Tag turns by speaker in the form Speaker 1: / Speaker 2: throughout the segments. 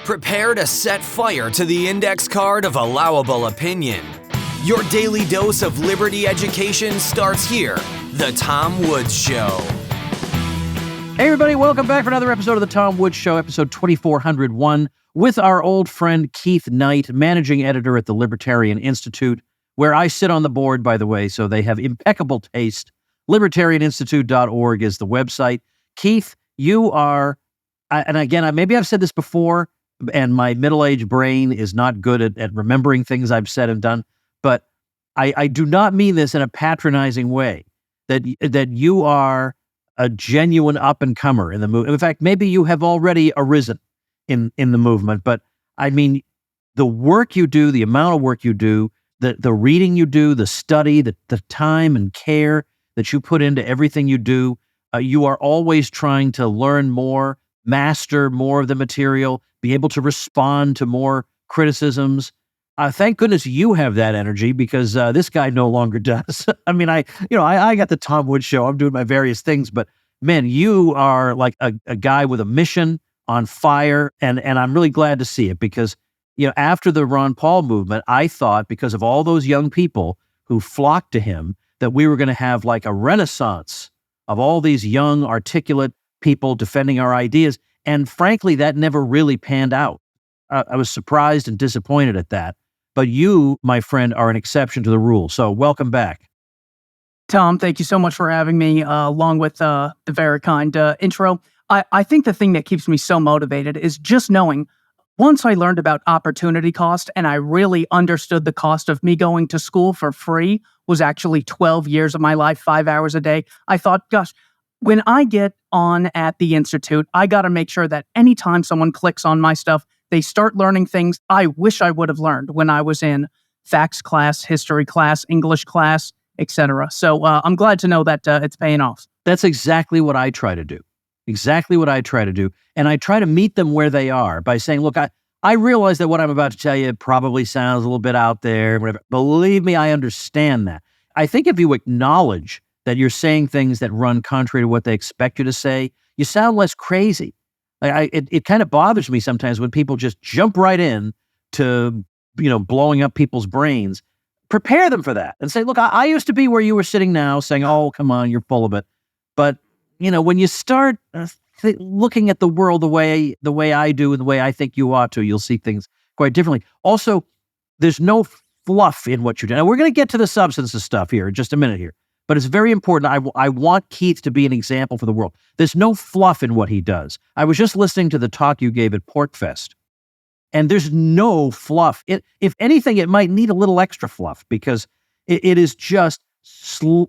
Speaker 1: Prepare to set fire to the index card of allowable opinion. Your daily dose of liberty education starts here. The Tom Woods Show.
Speaker 2: Hey everybody, welcome back for another episode of The Tom Woods Show, episode 2401, with our old friend Keith Knight, managing editor at the Libertarian Institute, where I sit on the board, by the way, so they have impeccable taste. Libertarianinstitute.org is the website. Keith, you are, and again, maybe I've said this before, and my middle-aged brain is not good at remembering things I've said and done, but I do not mean this in a patronizing way, that you are a genuine up-and-comer in the movement. In fact, maybe you have already arisen in the movement, but I mean, the work you do, the amount of work you do, the reading you do, the study, the time and care that you put into everything you do, you are always trying to learn more, master more of the material, be able to respond to more criticisms. Thank goodness you have that energy, because this guy no longer does. I mean, I got the Tom Woods Show. I'm doing my various things, but man, you are like a guy with a mission, on fire, and I'm really glad to see it, because after the Ron Paul movement, I thought, because of all those young people who flocked to him, that we were going to have like a renaissance of all these young, articulate people defending our ideas. And frankly, that never really panned out. I was surprised and disappointed at that. But you, my friend, are an exception to the rule. So welcome back.
Speaker 3: Tom, thank you so much for having me, along with the very kind intro. I think the thing that keeps me so motivated is just knowing, once I learned about opportunity cost and I really understood the cost of me going to school for free was actually 12 years of my life, 5 hours a day, I thought, gosh, when I get on at the Institute, I got to make sure that anytime someone clicks on my stuff, they start learning things I wish I would have learned when I was in facts class, history class, English class, etc. So I'm glad to know that it's paying off.
Speaker 2: That's exactly what I try to do. Exactly what I try to do. And I try to meet them where they are by saying, look, I realize that what I'm about to tell you probably sounds a little bit out there, whatever. Believe me, I understand that. I think if you acknowledge that you're saying things that run contrary to what they expect you to say, you sound less crazy. It kind of bothers me sometimes when people just jump right in to, blowing up people's brains. Prepare them for that and say, look, I used to be where you were sitting now, saying, oh, come on, you're full of it. But when you start looking at the world the way I do and the way I think you ought to, you'll see things quite differently. Also, there's no fluff in what you do. Now, we're going to get to the substance of stuff here in just a minute here, but it's very important. I want Keith to be an example for the world. There's no fluff in what he does. I was just listening to the talk you gave at Porkfest, and there's no fluff. If anything, it might need a little extra fluff, because it is just,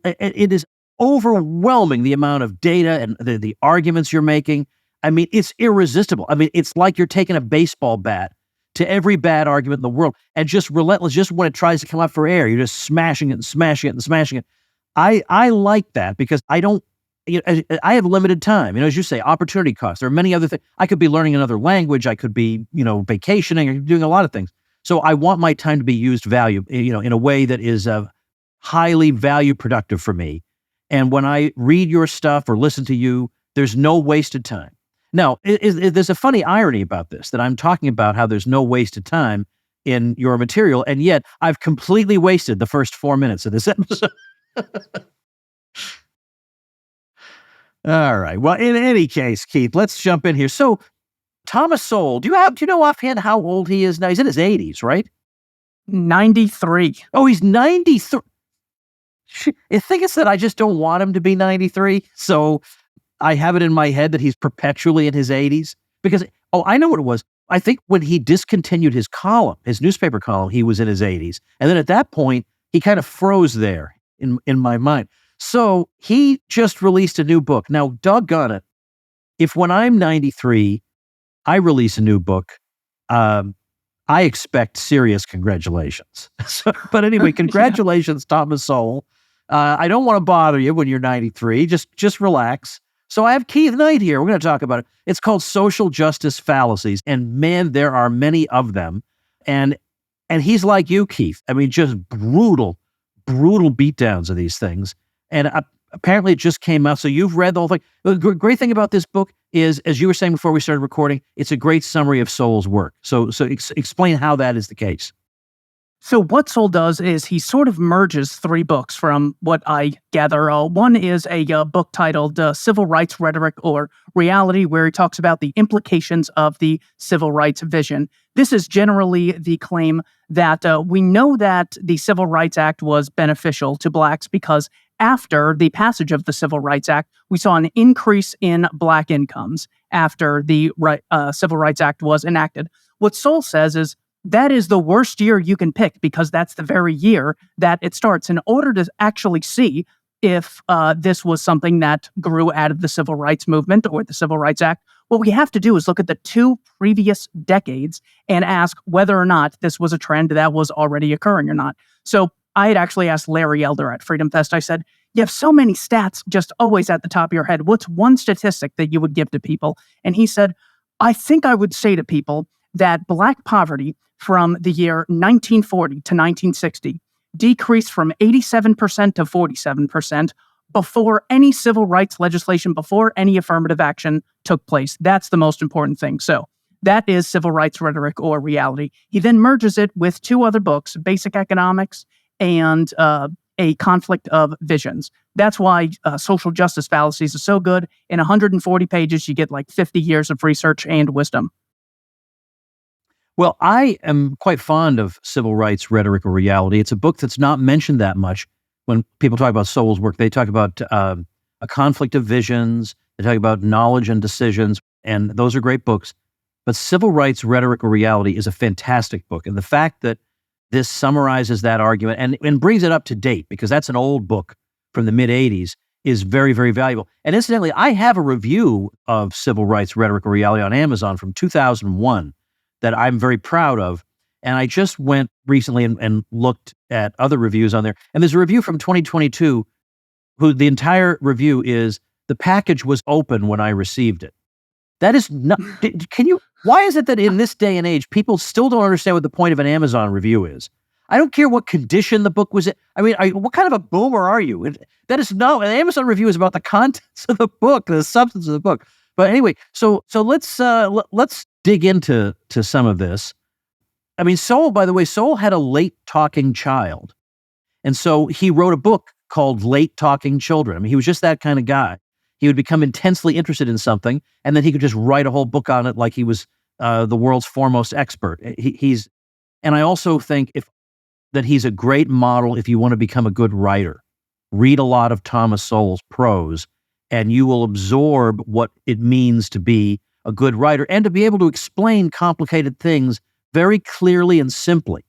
Speaker 2: it is overwhelming, the amount of data and the arguments you're making. I mean, it's irresistible. I mean, it's like you're taking a baseball bat to every bad argument in the world and just relentless. Just when it tries to come up for air, you're just smashing it and smashing it and smashing it. I like that, because I don't, I have limited time. As you say, opportunity cost. There are many other things. I could be learning another language. I could be, vacationing or doing a lot of things. So I want my time to be used in a way that is highly value productive for me. And when I read your stuff or listen to you, there's no wasted time. Now, there's a funny irony about this, that I'm talking about how there's no wasted time in your material, and yet I've completely wasted the first 4 minutes of this episode. All right. Well, in any case, Keith, let's jump in here. So, Thomas Sowell, do you know offhand how old he is now? He's in his 80s, right?
Speaker 3: 93.
Speaker 2: Oh, he's 93. I think it's that I just don't want him to be 93. So I have it in my head that he's perpetually in his 80s. Because, I know what it was. I think when he discontinued his column, his newspaper column, he was in his 80s. And then at that point, he kind of froze there in my mind. So he just released a new book. Now, doggone it, if when I'm 93, I release a new book, I expect serious congratulations. But anyway, congratulations, Thomas Sowell. I don't want to bother you when you're 93. Just relax. So I have Keith Knight here. We're going to talk about it. It's called Social Justice Fallacies. And man, there are many of them. And he's like you, Keith. I mean, just brutal beatdowns of these things. And apparently it just came out. So you've read the whole thing. The great thing about this book is, as you were saying before we started recording, it's a great summary of Sowell's work. So explain how that is the case.
Speaker 3: So what Sowell does is he sort of merges three books from what I gather. One is a book titled Civil Rights Rhetoric or Reality, where he talks about the implications of the civil rights vision. This is generally the claim that we know that the Civil Rights Act was beneficial to Blacks because after the passage of the Civil Rights Act, we saw an increase in Black incomes after the Civil Rights Act was enacted. What Sowell says is, that is the worst year you can pick because that's the very year that it starts. In order to actually see if this was something that grew out of the Civil Rights Movement or the Civil Rights Act, what we have to do is look at the two previous decades and ask whether or not this was a trend that was already occurring or not. So I had actually asked Larry Elder at Freedom Fest, I said, you have so many stats just always at the top of your head. What's one statistic that you would give to people? And he said, I think I would say to people that Black poverty from the year 1940 to 1960 decreased from 87% to 47% before any civil rights legislation, before any affirmative action took place. That's the most important thing. So that is Civil Rights Rhetoric or Reality. He then merges it with two other books, Basic Economics and A Conflict of Visions. That's why Social Justice Fallacies is so good. In 140 pages, you get like 50 years of research and wisdom.
Speaker 2: Well, I am quite fond of Civil Rights Rhetoric or Reality. It's a book that's not mentioned that much. When people talk about Sowell's work, they talk about A Conflict of Visions, they talk about Knowledge and Decisions, and those are great books. But Civil Rights Rhetoric or Reality is a fantastic book. And the fact that this summarizes that argument and brings it up to date, because that's an old book from the mid-'80s, is very, very valuable. And incidentally, I have a review of Civil Rights Rhetoric or Reality on Amazon from 2001 that I'm very proud of. And I just went recently and looked at other reviews on there. And there's a review from 2022 who the entire review is, the package was open when I received it. That is not, why is it that in this day and age, people still don't understand what the point of an Amazon review is? I don't care what condition the book was in. I mean, what kind of a boomer are you? That is no, an Amazon review is about the contents of the book, the substance of the book. But anyway, so let's dig into some of this. I mean, Sowell, by the way, Sowell had a late talking child. And so he wrote a book called Late Talking Children. I mean, he was just that kind of guy. He would become intensely interested in something, and then he could just write a whole book on it like he was the world's foremost expert. And I also think that he's a great model if you want to become a good writer. Read a lot of Thomas Sowell's prose, and you will absorb what it means to be a good writer and to be able to explain complicated things very clearly and simply.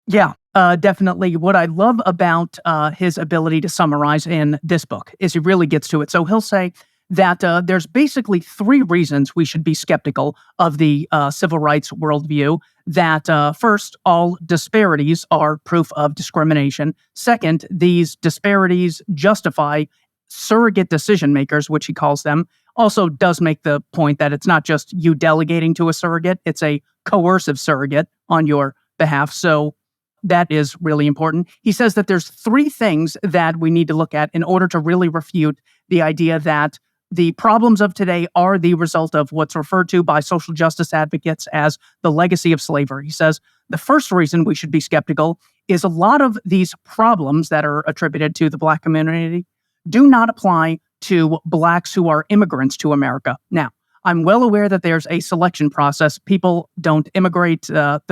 Speaker 3: Yeah, definitely. What I love about his ability to summarize in this book is he really gets to it. So he'll say that there's basically three reasons we should be skeptical of the civil rights worldview. That first, all disparities are proof of discrimination. Second, these disparities justify surrogate decision makers, which he calls them. Also does make the point that it's not just you delegating to a surrogate, it's a coercive surrogate on your behalf. So that is really important. He says that there's three things that we need to look at in order to really refute the idea that the problems of today are the result of what's referred to by social justice advocates as the legacy of slavery. He says the first reason we should be skeptical is a lot of these problems that are attributed to the Black community do not apply to Blacks who are immigrants to America. Now, I'm well aware that there's a selection process. People don't immigrate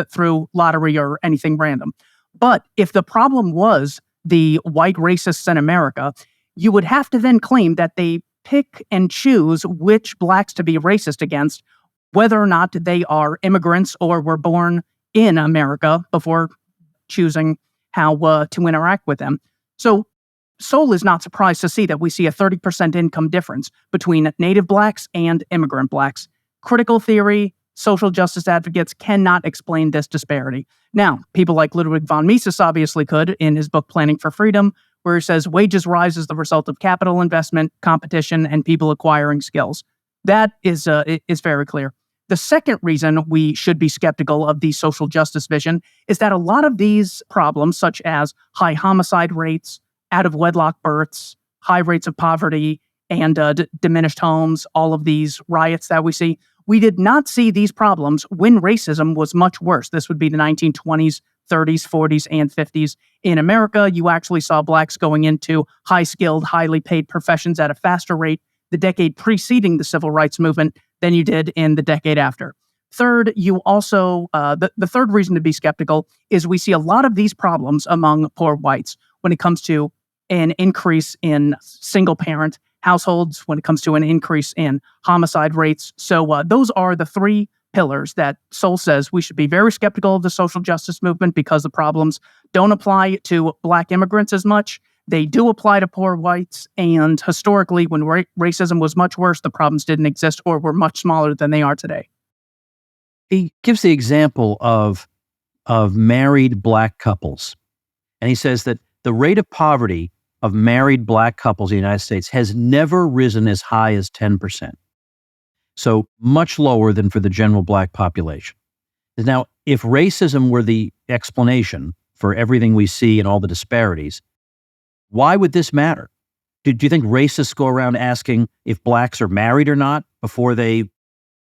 Speaker 3: through lottery or anything random. But if the problem was the white racists in America, you would have to then claim that they pick and choose which Blacks to be racist against, whether or not they are immigrants or were born in America before choosing how to interact with them. So Sowell is not surprised to see that we see a 30% income difference between native Blacks and immigrant Blacks. Critical theory, social justice advocates cannot explain this disparity. Now, people like Ludwig von Mises obviously could in his book Planning for Freedom, where he says wages rise as the result of capital investment, competition, and people acquiring skills. That is very clear. The second reason we should be skeptical of the social justice vision is that a lot of these problems, such as high homicide rates, out of wedlock births, high rates of poverty, and diminished homes, all of these riots that we see. We did not see these problems when racism was much worse. This would be the 1920s, 30s, 40s, and 50s. In America, you actually saw blacks going into high-skilled, highly paid professions at a faster rate the decade preceding the civil rights movement than you did in the decade after. Third, you also, the third reason to be skeptical is we see a lot of these problems among poor whites when it comes to an increase in single-parent households, when it comes to an increase in homicide rates. So those are the three pillars that Sowell says we should be very skeptical of the social justice movement because the problems don't apply to black immigrants as much. They do apply to poor whites. And historically, when racism was much worse, the problems didn't exist or were much smaller than they are today.
Speaker 2: He gives the example of married black couples. And he says that the rate of poverty of married black couples in the United States has never risen as high as 10%. So much lower than for the general black population. Now, if racism were the explanation for everything we see and all the disparities, why would this matter? Do you think racists go around asking if blacks are married or not before they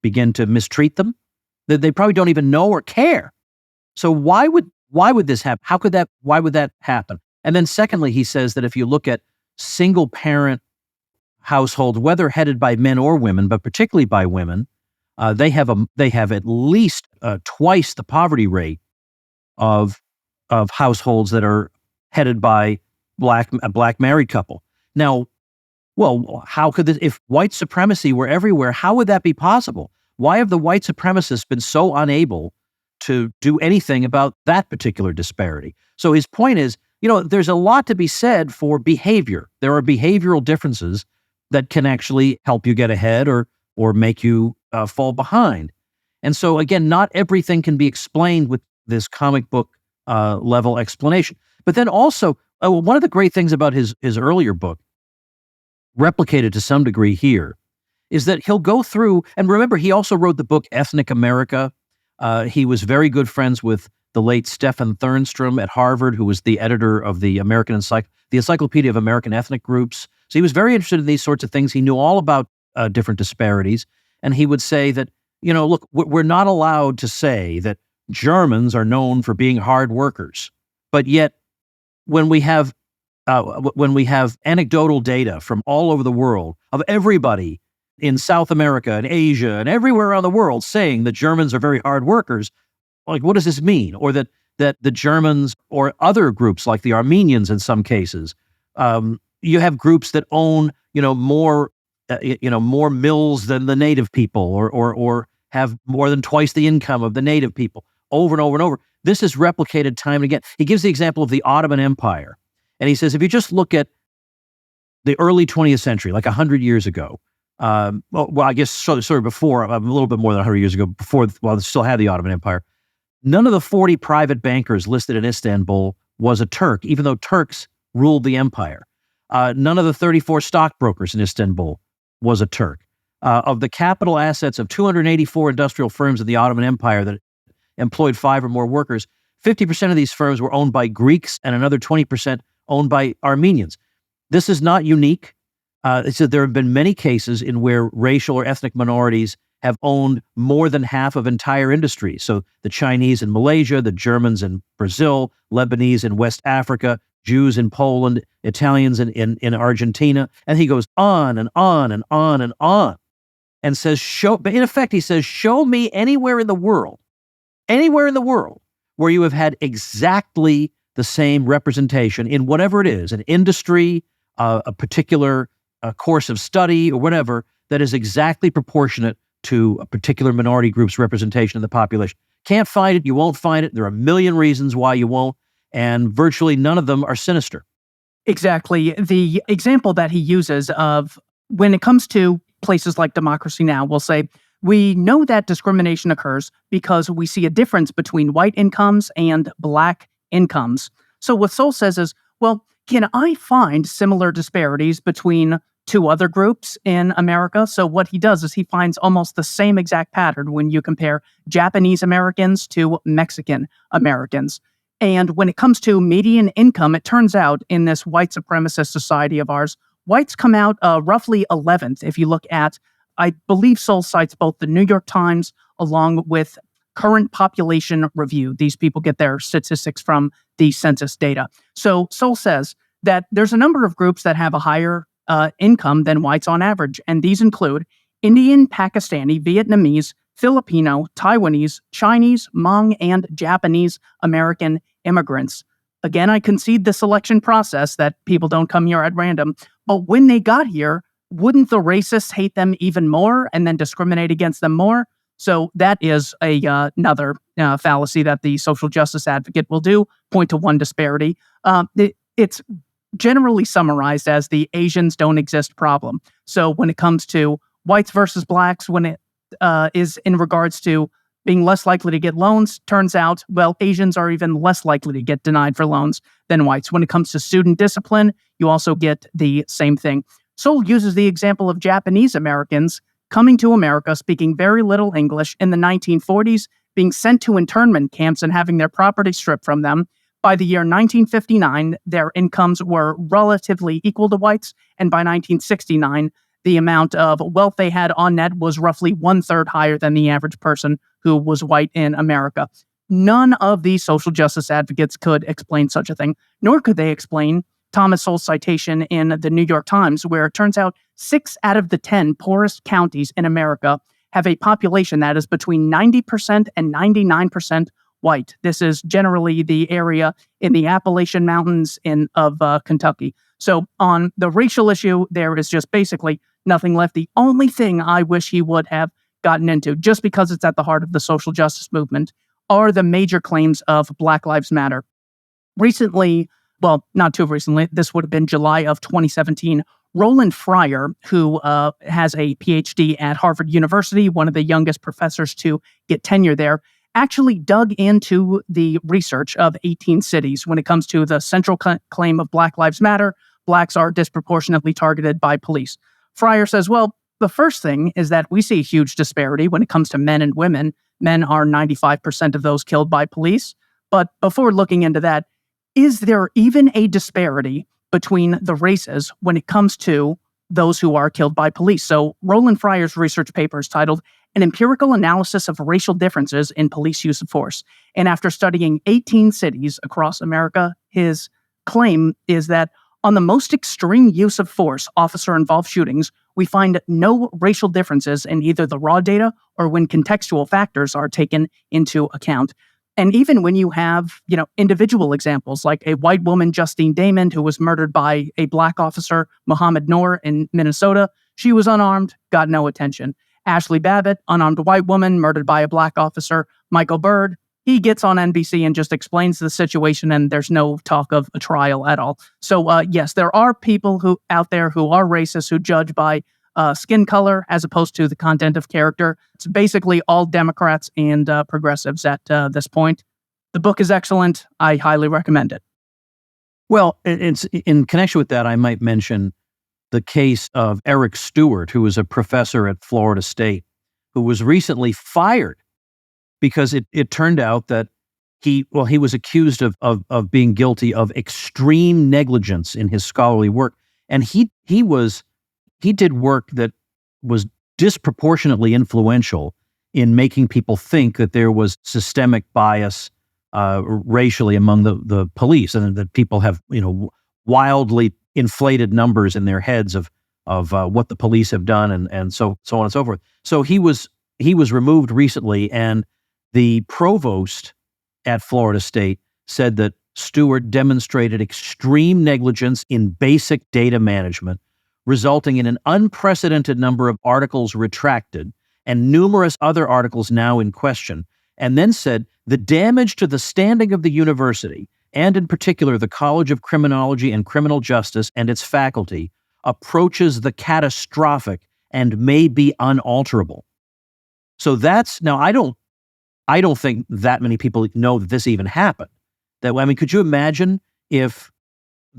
Speaker 2: begin to mistreat them? They probably don't even know or care. So why would this happen? Why would that happen? And then secondly, he says that if you look at single parent households, whether headed by men or women, but particularly by women, they have at least twice the poverty rate of households that are headed by a black married couple. Now, well, how could this, if white supremacy were everywhere, how would that be possible? Why have the white supremacists been so unable to do anything about that particular disparity? So his point is, there's a lot to be said for behavior. There are behavioral differences that can actually help you get ahead or make you fall behind. And so again, not everything can be explained with this comic book level explanation. But then also, one of the great things about his earlier book, replicated to some degree here, is that he'll go through, and remember, he also wrote the book Ethnic America. He was very good friends with the late Stephen Thernstrom at Harvard, who was the editor of the Encyclopedia of American Ethnic Groups. So he was very interested in these sorts of things. He knew all about different disparities. And he would say that, look, we're not allowed to say that Germans are known for being hard workers. But yet, when we have anecdotal data from all over the world of everybody in South America and Asia and everywhere around the world saying that Germans are very hard workers, like, what does this mean? Or that the Germans or other groups like the Armenians in some cases, you have groups that own, more mills than the native people or have more than twice the income of the native people over and over and over. This is replicated time and again. He gives the example of the Ottoman Empire. And he says, if you just look at the early 20th century, like 100 years ago, I guess sort of before, a little bit more than 100 years ago, while they still had the Ottoman Empire, none of the 40 private bankers listed in Istanbul was a Turk, even though Turks ruled the empire. None of the 34 stockbrokers in Istanbul was a Turk. Of the capital assets of 284 industrial firms in the Ottoman Empire that employed 5 or more workers, 50% of these firms were owned by Greeks and another 20% owned by Armenians. This is not unique. So there have been many cases in where racial or ethnic minorities have owned more than half of entire industries. So the Chinese in Malaysia, the Germans in Brazil, Lebanese in West Africa, Jews in Poland, Italians in Argentina. And he goes on and on and on and on and says, but in effect, he says, show me anywhere in the world where you have had exactly the same representation in whatever it is, an industry, a particular course of study or whatever, that is exactly proportionate to a particular minority group's representation of the population. Can't find it, you won't find it. There are a million reasons why you won't, and virtually none of them are sinister.
Speaker 3: Exactly. The example that he uses of when it comes to places like Democracy Now! Will say, we know that discrimination occurs because we see a difference between white incomes and black incomes. So what Sowell says is, well, can I find similar disparities between two other groups in America? So what he does is he finds almost the same exact pattern when you compare Japanese Americans to Mexican Americans. And when it comes to median income, it turns out in this white supremacist society of ours, whites come out roughly 11th. If you look at, I believe Sowell cites both the New York Times along with Current Population Review. These people get their statistics from the census data. So Sowell says that there's a number of groups that have a higher income than whites on average, and these include Indian, Pakistani, Vietnamese, Filipino, Taiwanese, Chinese, Hmong, and Japanese American immigrants. Again, I concede the selection process that people don't come here at random, but when they got here, wouldn't the racists hate them even more and then discriminate against them more? So that is another fallacy that the social justice advocate will do, point to one disparity. It's generally summarized as the Asians don't exist problem. So when it comes to whites versus blacks, when it is in regards to being less likely to get loans, turns out, well, Asians are even less likely to get denied for loans than whites. When it comes to student discipline, you also get the same thing. Sowell uses the example of Japanese Americans coming to America, speaking very little English in the 1940s, being sent to internment camps and having their property stripped from them. By the year 1959, their incomes were relatively equal to whites, and by 1969, the amount of wealth they had on net was roughly 1/3 higher than the average person who was white in America. None of these social justice advocates could explain such a thing, nor could they explain Thomas Sowell's citation in the New York Times, where it turns out 6 out of the 10 poorest counties in America have a population that is between 90% and 99% white. This is generally the area in the Appalachian Mountains of Kentucky. So on the racial issue, there is just basically nothing left. The only thing I wish he would have gotten into, just because it's at the heart of the social justice movement, are the major claims of Black Lives Matter. Recently, well, not too recently, this would have been July of 2017, Roland Fryer, who has a PhD at Harvard University, one of the youngest professors to get tenure there, actually dug into the research of 18 cities when it comes to the central claim of Black Lives Matter. Blacks are disproportionately targeted by police. Fryer says, well, the first thing is that we see a huge disparity when it comes to men and women. Men are 95% of those killed by police. But before looking into that, is there even a disparity between the races when it comes to those who are killed by police? So Roland Fryer's research paper is titled An Empirical Analysis of Racial Differences in Police Use of Force. And after studying 18 cities across America, his claim is that on the most extreme use of force, officer-involved shootings, we find no racial differences in either the raw data or when contextual factors are taken into account. And even when you have, individual examples like a white woman, Justine Damon, who was murdered by a black officer, Muhammad Noor, in Minnesota, she was unarmed, got no attention. Ashley Babbitt, unarmed white woman, murdered by a black officer, Michael Byrd, he gets on NBC and just explains the situation, and there's no talk of a trial at all. So, yes, there are people who out there who are racist, who judge by skin color as opposed to the content of character. It's basically all Democrats and progressives at this point. The book is excellent. I highly recommend it.
Speaker 2: Well, it's in connection with that, I might mention the case of Eric Stewart, who was a professor at Florida State, who was recently fired because it turned out that he was accused of being guilty of extreme negligence in his scholarly work. And he did work that was disproportionately influential in making people think that there was systemic bias racially among the police, and that people have wildly inflated numbers in their heads of what the police have done, and so on and so forth. So he was removed recently, and the provost at Florida State said that Stewart demonstrated extreme negligence in basic data management, resulting in an unprecedented number of articles retracted and numerous other articles now in question, and then said the damage to the standing of the university, and in particular the College of Criminology and Criminal Justice and its faculty, approaches the catastrophic and may be unalterable. So now I don't think that many people know that this even happened. Could you imagine if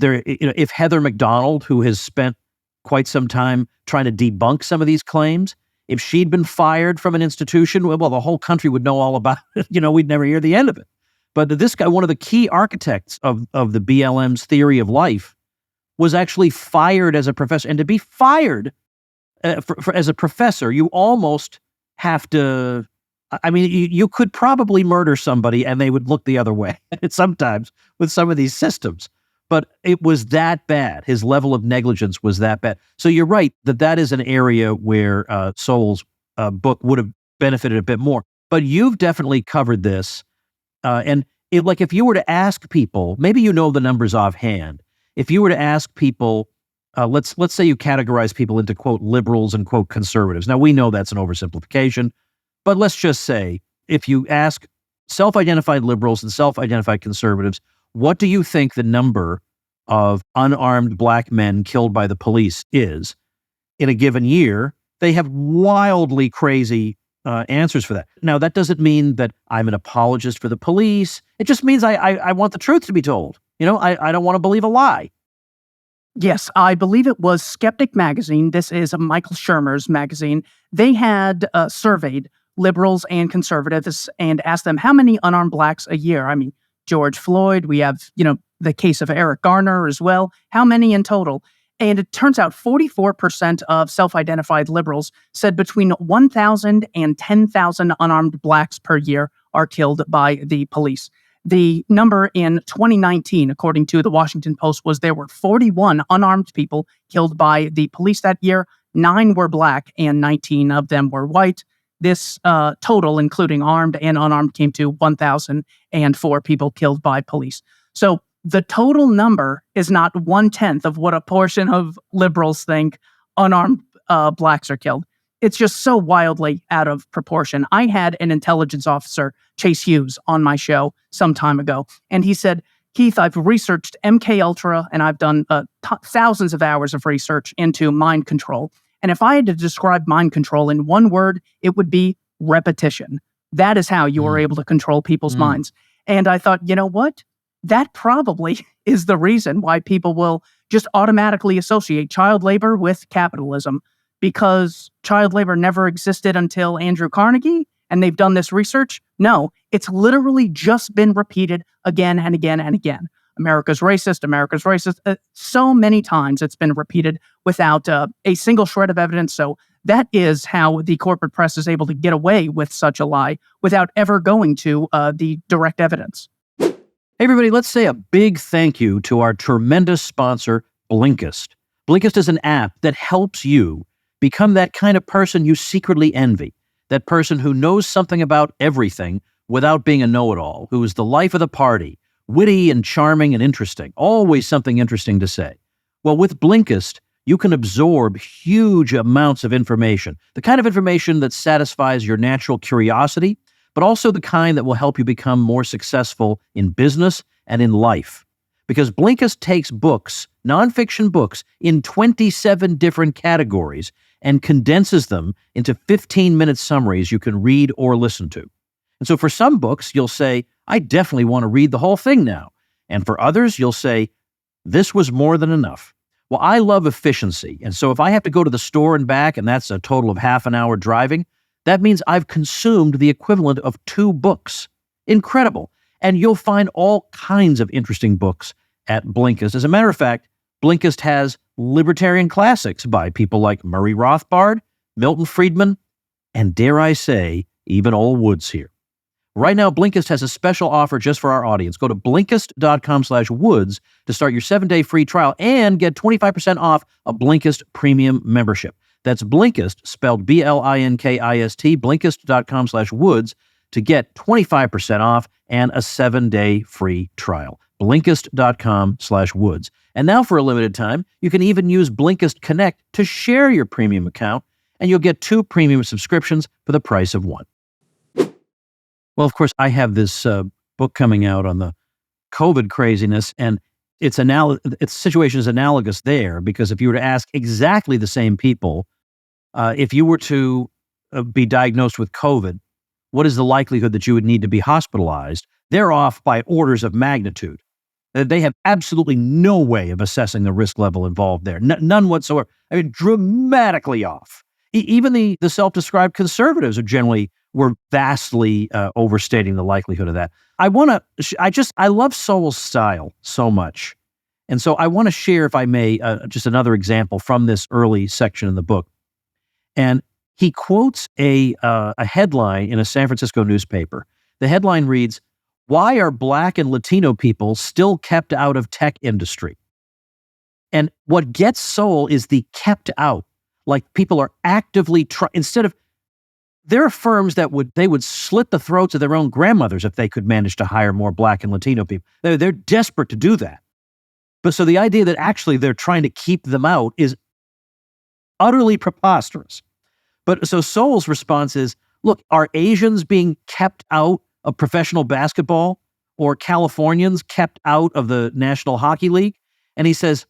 Speaker 2: Heather McDonald, who has spent quite some time trying to debunk some of these claims, if she'd been fired from an institution, well, the whole country would know all about it. We'd never hear the end of it. But this guy, one of the key architects of the BLM's theory of life, was actually fired as a professor. And to be fired as a professor, you almost have to, I mean, you could probably murder somebody and they would look the other way sometimes with some of these systems. But it was that bad. His level of negligence was that bad. So you're right that is an area where Sowell's book would have benefited a bit more. But you've definitely covered this. And if you were to ask people, maybe you know the numbers offhand. If you were to ask people, let's say you categorize people into, quote, liberals and, quote, conservatives. Now, we know that's an oversimplification, but let's just say if you ask self-identified liberals and self-identified conservatives, what do you think the number of unarmed black men killed by the police is in a given year? They have wildly crazy answers for that. Now, that doesn't mean that I'm an apologist for the police. It just means I want the truth to be told. I don't want to believe a lie.
Speaker 3: Yes, I believe it was Skeptic Magazine. This is Michael Shermer's magazine. They had surveyed liberals and conservatives and asked them how many unarmed blacks a year. I mean, George Floyd, we have, the case of Eric Garner as well. How many in total? And it turns out 44% of self-identified liberals said between 1,000 and 10,000 unarmed blacks per year are killed by the police. The number in 2019, according to the Washington Post, was there were 41 unarmed people killed by the police that year. 9 were black and 19 of them were white. This total, including armed and unarmed, came to 1,004 people killed by police. So the total number is not 1/10 of what a portion of liberals think unarmed blacks are killed. It's just so wildly out of proportion. I had an intelligence officer, Chase Hughes, on my show some time ago, and he said, Keith, I've researched MKUltra, and I've done thousands of hours of research into mind control. And if I had to describe mind control in one word, it would be repetition. That is how you are able to control people's minds. And I thought, you know what? That probably is the reason why people will just automatically associate child labor with capitalism, because child labor never existed until Andrew Carnegie, and they've done this research. No, it's literally just been repeated again and again and again. America's racist, America's racist. So many times it's been repeated without a single shred of evidence. So that is how the corporate press is able to get away with such a lie without ever going to the direct evidence.
Speaker 2: Hey, everybody, let's say a big thank you to our tremendous sponsor, Blinkist. Blinkist is an app that helps you become that kind of person you secretly envy, that person who knows something about everything without being a know-it-all, who is the life of the party, witty and charming and interesting, always something interesting to say. Well, with Blinkist, you can absorb huge amounts of information, the kind of information that satisfies your natural curiosity, but also the kind that will help you become more successful in business and in life. Because Blinkist takes books, nonfiction books, in 27 different categories and condenses them into 15-minute summaries you can read or listen to. And so for some books, you'll say, I definitely want to read the whole thing now. And for others, you'll say, this was more than enough. Well, I love efficiency. And so if I have to go to the store and back, and that's a total of half an hour driving, that means I've consumed the equivalent of 2 books. Incredible. And you'll find all kinds of interesting books at Blinkist. As a matter of fact, Blinkist has libertarian classics by people like Murray Rothbard, Milton Friedman, and dare I say, even old Woods here. Right now, Blinkist has a special offer just for our audience. Go to Blinkist.com/Woods to start your 7-day free trial and get 25% off a Blinkist premium membership. That's Blinkist, spelled Blinkist, Blinkist.com/Woods to get 25% off and a 7-day free trial. Blinkist.com/Woods. And now for a limited time, you can even use Blinkist Connect to share your premium account, and you'll get 2 premium subscriptions for the price of 1. Well, of course, I have this book coming out on the COVID craziness, and its situation is analogous there, because if you were to ask exactly the same people, if you were to be diagnosed with COVID, what is the likelihood that you would need to be hospitalized? They're off by orders of magnitude. They have absolutely no way of assessing the risk level involved there. None whatsoever. I mean, dramatically off. Even the self-described conservatives are generally we're vastly overstating the likelihood of that. I love Sowell's style so much. And so I want to share, if I may, just another example from this early section in the book. And he quotes a headline in a San Francisco newspaper. The headline reads, "Why are Black and Latino people still kept out of tech industry?" And what gets Sowell is the kept out. Like people are actively instead of, there are firms that would slit the throats of their own grandmothers if they could manage to hire more Black and Latino people. They're desperate to do that. But so the idea that actually they're trying to keep them out is utterly preposterous. But so Sowell's response is, look, are Asians being kept out of professional basketball, or Californians kept out of the National Hockey League? And he says,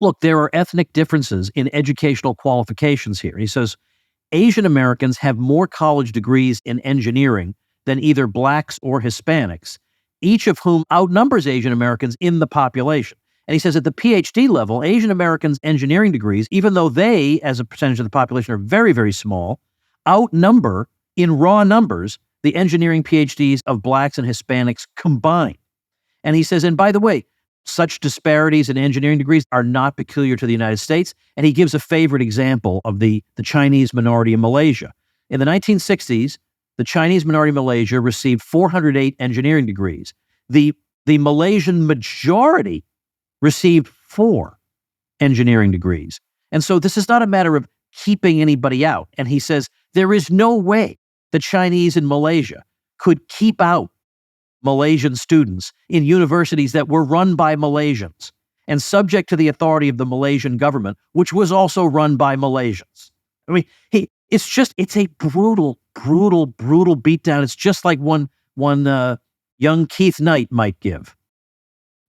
Speaker 2: look, there are ethnic differences in educational qualifications here. He says, Asian Americans have more college degrees in engineering than either Blacks or Hispanics, each of whom outnumbers Asian Americans in the population. And he says at the PhD level, Asian Americans' engineering degrees, even though they, as a percentage of the population, are very, very small, outnumber in raw numbers the engineering PhDs of Blacks and Hispanics combined. And he says, and by the way, such disparities in engineering degrees are not peculiar to the United States. And he gives a favorite example of the Chinese minority in Malaysia. In the 1960s, the Chinese minority in Malaysia received 408 engineering degrees. The Malaysian majority received 4 engineering degrees. And so this is not a matter of keeping anybody out. And he says there is no way the Chinese in Malaysia could keep out Malaysian students in universities that were run by Malaysians and subject to the authority of the Malaysian government, which was also run by Malaysians. I mean, it's a brutal beatdown. It's just like one young Keith Knight might give.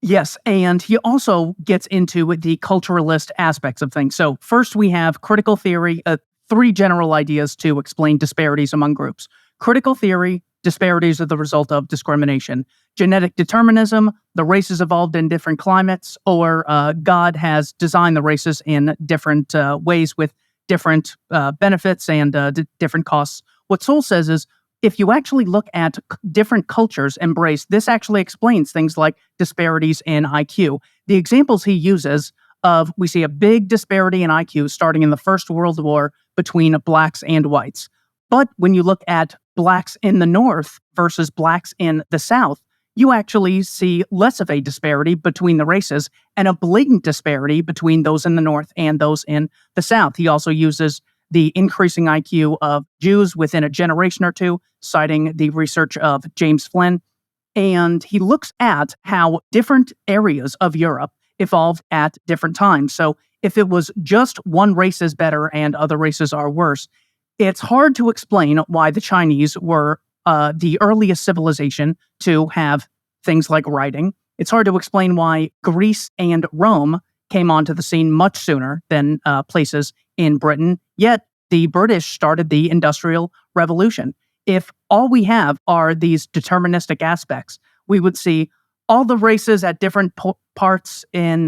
Speaker 3: Yes, and he also gets into the culturalist aspects of things. So first we have critical theory, 3 general ideas to explain disparities among groups. Critical theory, disparities are the result of discrimination. Genetic determinism, the races evolved in different climates, or God has designed the races in different ways with different benefits and different costs. What Sowell says is, if you actually look at different cultures embraced, this actually explains things like disparities in IQ. The examples he uses of, we see a big disparity in IQ starting in the First World War between Blacks and whites. But when you look at Blacks in the North versus Blacks in the South, you actually see less of a disparity between the races and a blatant disparity between those in the North and those in the South. He also uses the increasing IQ of Jews within a generation or two, citing the research of James Flynn. And he looks at how different areas of Europe evolved at different times. So if it was just one race is better and other races are worse, it's hard to explain why the Chinese were the earliest civilization to have things like writing. It's hard to explain why Greece and Rome came onto the scene much sooner than places in Britain, yet the British started the Industrial Revolution. If all we have are these deterministic aspects, we would see all the races at different parts in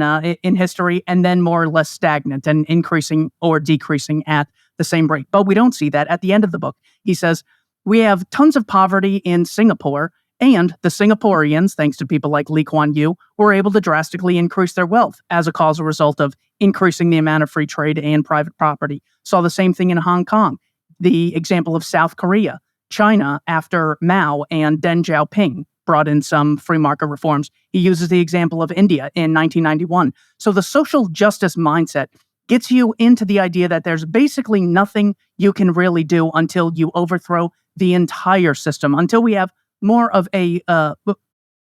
Speaker 3: history, and then more or less stagnant and increasing or decreasing at the same rate. But we don't see that. At the end of the book, he says, we have tons of poverty in Singapore, and the Singaporeans, thanks to people like Lee Kuan Yew, were able to drastically increase their wealth as a causal result of increasing the amount of free trade and private property. Saw the same thing in Hong Kong. The example of South Korea, China, after Mao and Deng Xiaoping brought in some free market reforms. He uses the example of India in 1991. So the social justice mindset gets you into the idea that there's basically nothing you can really do until you overthrow the entire system, until we have more of a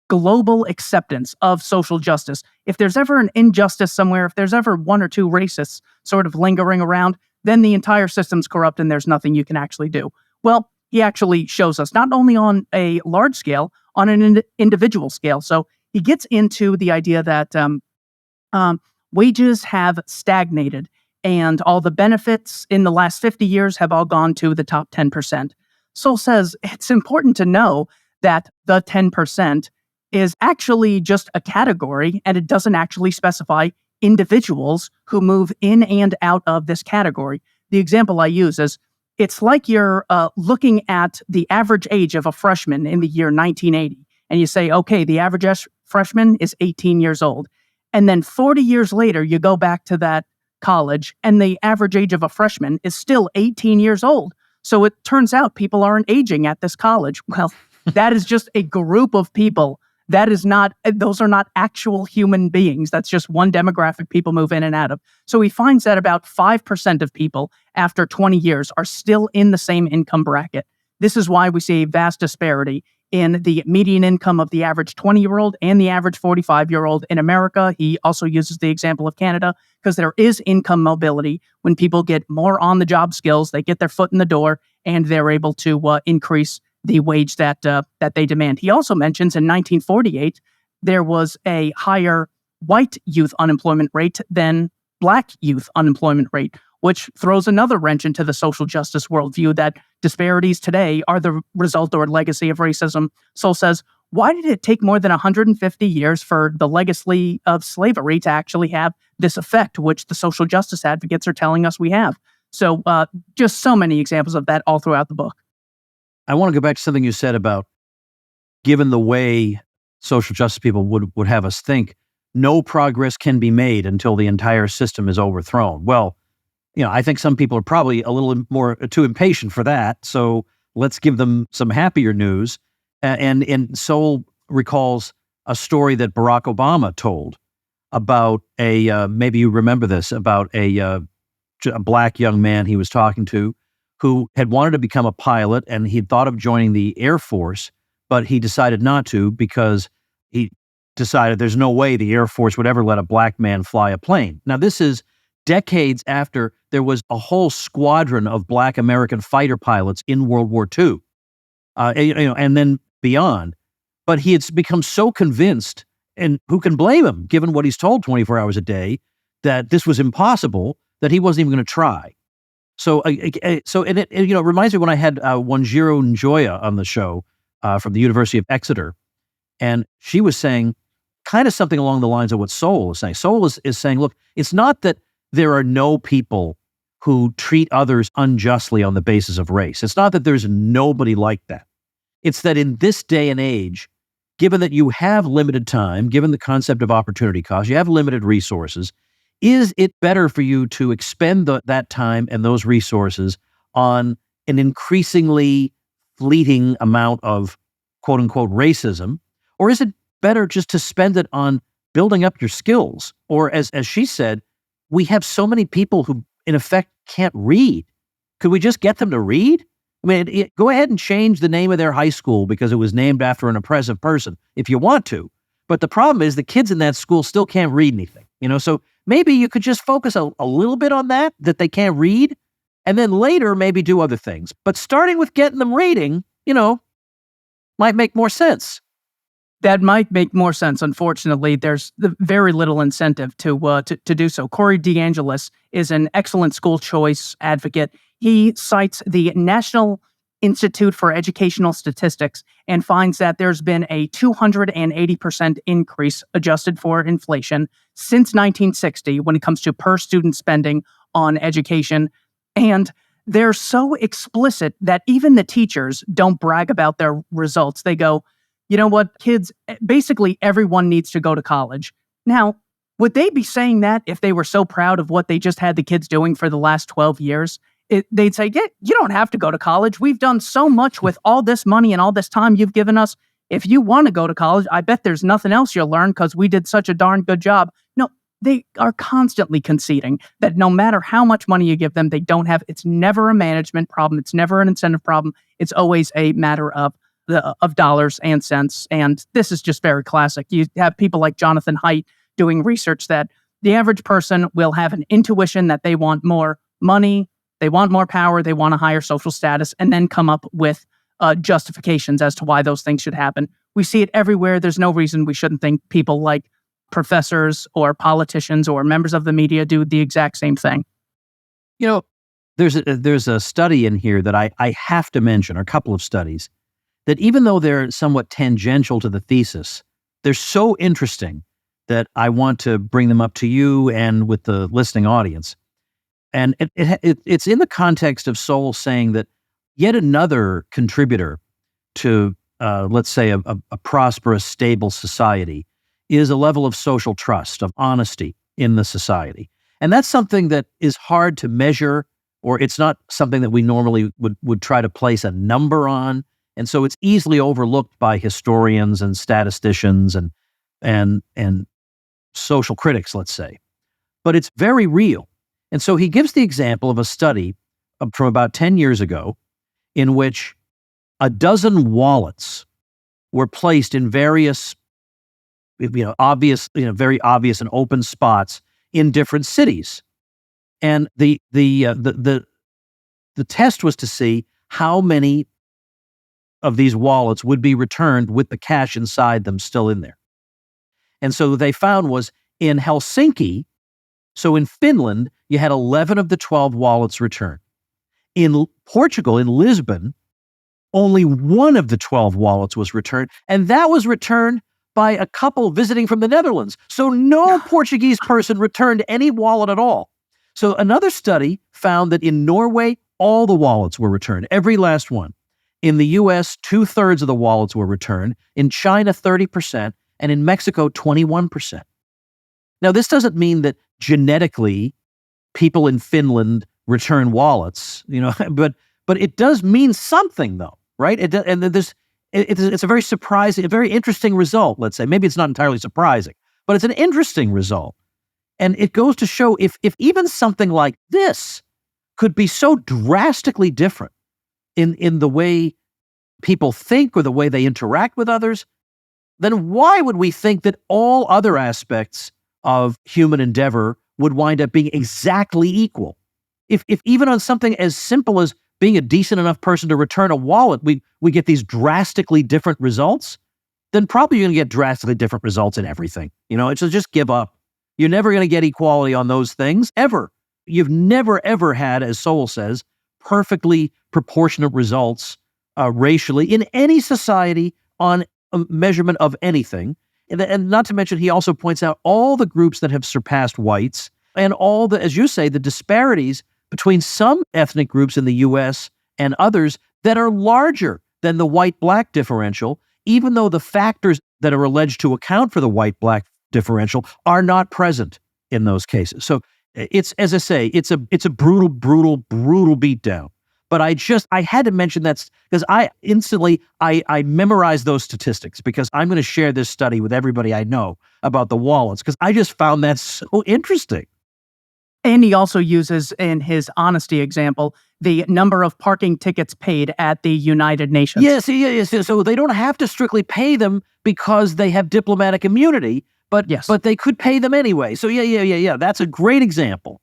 Speaker 3: global acceptance of social justice. If there's ever an injustice somewhere, if there's ever one or two racists sort of lingering around, then the entire system's corrupt and there's nothing you can actually do. Well, he actually shows us not only on a large scale, on an individual scale. So he gets into the idea that wages have stagnated and all the benefits in the last 50 years have all gone to the top 10%. Sowell says it's important to know that the 10% is actually just a category, and it doesn't actually specify individuals who move in and out of this category. The example I use is it's like you're looking at the average age of a freshman in the year 1980, and you say, okay, the average freshman is 18 years old. And then 40 years later, you go back to that college, and the average age of a freshman is still 18 years old. So it turns out people aren't aging at this college. Well, that is just a group of people. Those are not actual human beings. That's just one demographic people move in and out of. So he finds that about 5% of people after 20 years are still in the same income bracket. This is why we see a vast disparity in the median income of the average 20-year-old and the average 45-year-old in America. He also uses the example of Canada because there is income mobility. When people get more on-the-job skills, they get their foot in the door, and they're able to increase the wage that they demand. He also mentions in 1948, there was a higher white youth unemployment rate than Black youth unemployment rate, which throws another wrench into the social justice worldview that disparities today are the result or legacy of racism. Sowell says, why did it take more than 150 years for the legacy of slavery to actually have this effect, which the social justice advocates are telling us we have? So just so many examples of that all throughout the book.
Speaker 2: I want to go back to something you said about, given the way social justice people would have us think, no progress can be made until the entire system is overthrown. Well, I think some people are probably a little more too impatient for that. So let's give them some happier news. And Sowell recalls a story that Barack Obama told about maybe you remember this, about a Black young man he was talking to who had wanted to become a pilot, and he'd thought of joining the Air Force, but he decided not to because he decided there's no way the Air Force would ever let a Black man fly a plane. Now, this is decades after there was a whole squadron of Black American fighter pilots in World War II, and then beyond. But he had become so convinced, and who can blame him, given what he's told 24 hours a day, that this was impossible, that he wasn't even going to try. So it reminds me when I had Wanjiro Njoya on the show from the University of Exeter, and she was saying kind of something along the lines of what Sowell is saying. Sowell is saying, look, it's not that there are no people who treat others unjustly on the basis of race. It's not that there's nobody like that. It's that in this day and age, given that you have limited time, given the concept of opportunity cost, you have limited resources, is it better for you to expend that time and those resources on an increasingly fleeting amount of quote unquote racism? Or is it better just to spend it on building up your skills? Or as she said, we have so many people who in effect can't read. Could we just get them to read? I mean, go ahead and change the name of their high school because it was named after an oppressive person if you want to. But the problem is the kids in that school still can't read anything, so maybe you could just focus a little bit on that they can't read, and then later maybe do other things. But starting with getting them reading, might make more sense.
Speaker 3: That might make more sense. Unfortunately, there's very little incentive to do so. Corey DeAngelis is an excellent school choice advocate. He cites the National Institute for Educational Statistics and finds that there's been a 280% increase adjusted for inflation since 1960 when it comes to per student spending on education. And they're so explicit that even the teachers don't brag about their results. They go, you know what, kids, basically everyone needs to go to college. Now, would they be saying that if they were so proud of what they just had the kids doing for the last 12 years? They'd say, yeah, you don't have to go to college. We've done so much with all this money and all this time you've given us. If you want to go to college, I bet there's nothing else you'll learn because we did such a darn good job. No, they are constantly conceding that no matter how much money you give them, they don't have, it's never a management problem. It's never an incentive problem. It's always a matter of dollars and cents. And this is just very classic. You have people like Jonathan Haidt doing research that the average person will have an intuition that they want more money, they want more power, they want a higher social status, and then come up with justifications as to why those things should happen. We see it everywhere. There's no reason we shouldn't think people like professors or politicians or members of the media do the exact same thing.
Speaker 2: There's a study in here that I have to mention, or a couple of studies, that even though they're somewhat tangential to the thesis, they're so interesting that I want to bring them up to you and with the listening audience. And it's in the context of Sowell saying that yet another contributor to, let's say, a prosperous, stable society is a level of social trust, of honesty in the society. And that's something that is hard to measure, or it's not something that we normally would try to place a number on. And so it's easily overlooked by historians and statisticians and social critics, let's say. But it's very real. And so he gives the example of a study from about 10 years ago in which a dozen wallets were placed in various, obvious, very obvious and open spots in different cities. And the test was to see how many of these wallets would be returned with the cash inside them still in there. And so what they found was in Helsinki, so in Finland, you had 11 of the 12 wallets returned. In Portugal, in Lisbon, only one of the 12 wallets was returned, and that was returned by a couple visiting from the Netherlands. So no Portuguese person returned any wallet at all. So another study found that in Norway, all the wallets were returned, every last one. In the US, 2/3 of the wallets were returned. In China, 30%, and in Mexico, 21%. Now, this doesn't mean that genetically people in Finland return wallets, but it does mean something, though, right? It's a very surprising, a very interesting result, let's say. Maybe it's not entirely surprising, but it's an interesting result. And it goes to show if even something like this could be so drastically different in the way people think or the way they interact with others, then why would we think that all other aspects of human endeavor would wind up being exactly equal? If even on something as simple as being a decent enough person to return a wallet, we get these drastically different results, then probably you're going to get drastically different results in everything. It's just give up. You're never going to get equality on those things, ever. You've never, ever had, as Sowell says, perfectly proportionate results racially in any society on a measurement of anything. And not to mention, he also points out all the groups that have surpassed whites and all the, as you say, the disparities between some ethnic groups in the U.S. and others that are larger than the white-black differential, even though the factors that are alleged to account for the white-black differential are not present in those cases. So it's, as I say, it's a brutal, brutal, brutal beatdown. But I had to mention that because I memorized those statistics because I'm going to share this study with everybody I know about the wallets because I just found that so interesting.
Speaker 3: And he also uses in his honesty example the number of parking tickets paid at the United Nations.
Speaker 2: Yes. So they don't have to strictly pay them because they have diplomatic immunity, but they could pay them anyway. So yeah. That's a great example.